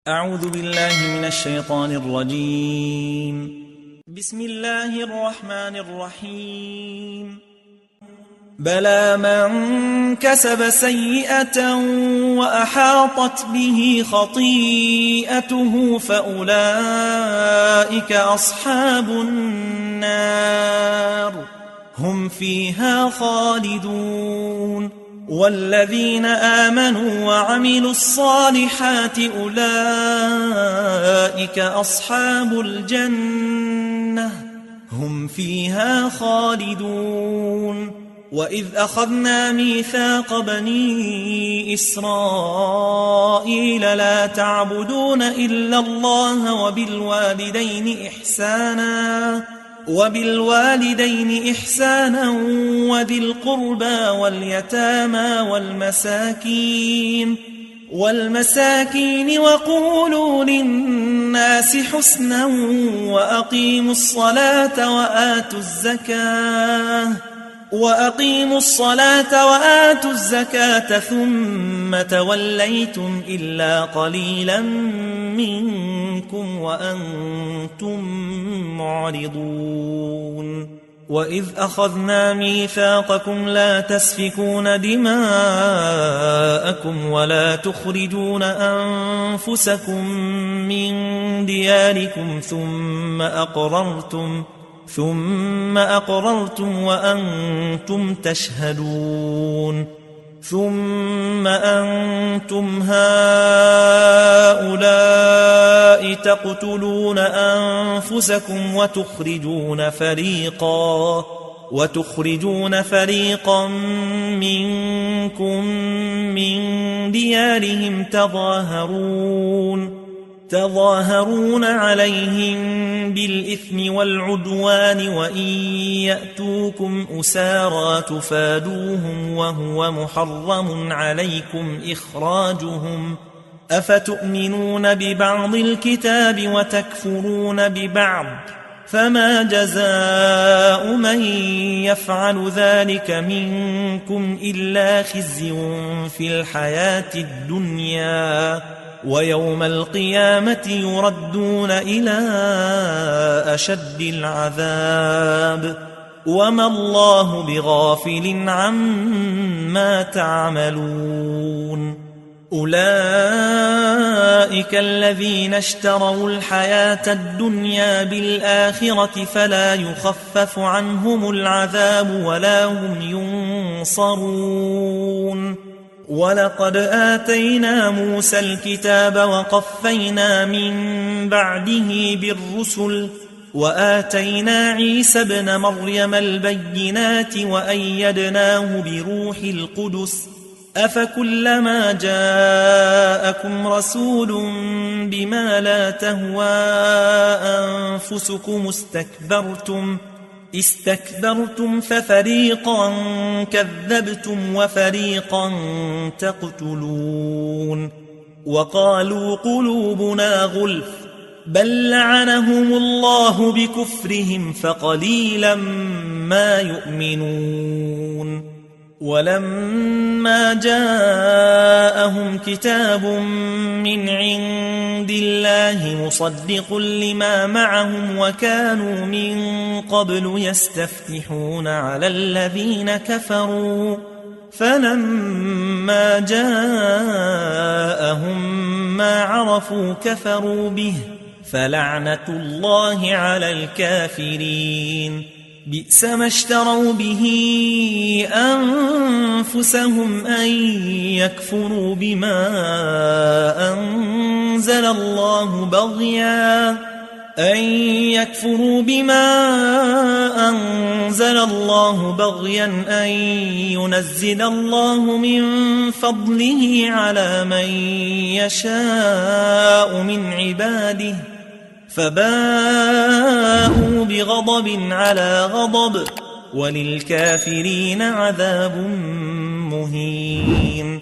أعوذ بالله من الشيطان الرجيم. بسم الله الرحمن الرحيم. بلى من كسب سيئة وأحاطت به خطيئته فأولئك أصحاب النار هم فيها خالدون. والذين آمنوا وعملوا الصالحات أولئك أصحاب الجنة هم فيها خالدون. وإذ أخذنا ميثاق بني إسرائيل لا تعبدون إلا الله وبالوالدين إحسانا وذي القربى واليتامى والمساكين وقولوا للناس حسنا وأقيموا الصلاة وآتوا الزكاة ثم توليتم إلا قليلا منكم وأنتم معرضون. وإذ أخذنا ميثاقكم لا تسفكون دماءكم ولا تخرجون أنفسكم من دياركم ثم أقررتم وأنتم تشهدون. ثم أنتم هؤلاء تقتلون أنفسكم وتخرجون فريقا منكم من ديارهم تظاهرون عليهم بالإثم والعدوان وإن يأتوكم أسارى تفادوهم وهو محرم عليكم إخراجهم. أفتؤمنون ببعض الكتاب وتكفرون ببعض فما جزاء من يفعل ذلك منكم إلا خزي في الحياة الدنيا ويوم القيامة يردون إلى أشد العذاب وما الله بغافل عما تعملون. أولئك الذين اشتروا الحياة الدنيا بالآخرة فلا يخفف عنهم العذاب ولا هم ينصرون. ولقد آتينا موسى الكتاب وقفينا من بعده بالرسل وآتينا عيسى ابن مريم البينات وأيدناه بروح القدس. أفكلما جاءكم رسول بما لا تهوى أنفسكم استكبرتم ففريقا كذبتم وفريقا تقتلون. وقالوا قلوبنا غلف بل لعنهم الله بكفرهم فقليلا ما يؤمنون. ولما جاءهم كتاب من عند الله مصدق لما معهم وكانوا من قبل يستفتحون على الذين كفروا فلما جاءهم ما عرفوا كفروا به فلعنة الله على الكافرين. بئس ما اشتروا به أنفسهم أن يكفروا بما أنزل الله بغيا أن ينزل الله من فضله على من يشاء من عباده فباءوا بغضب على غضب وللكافرين عذاب مهين.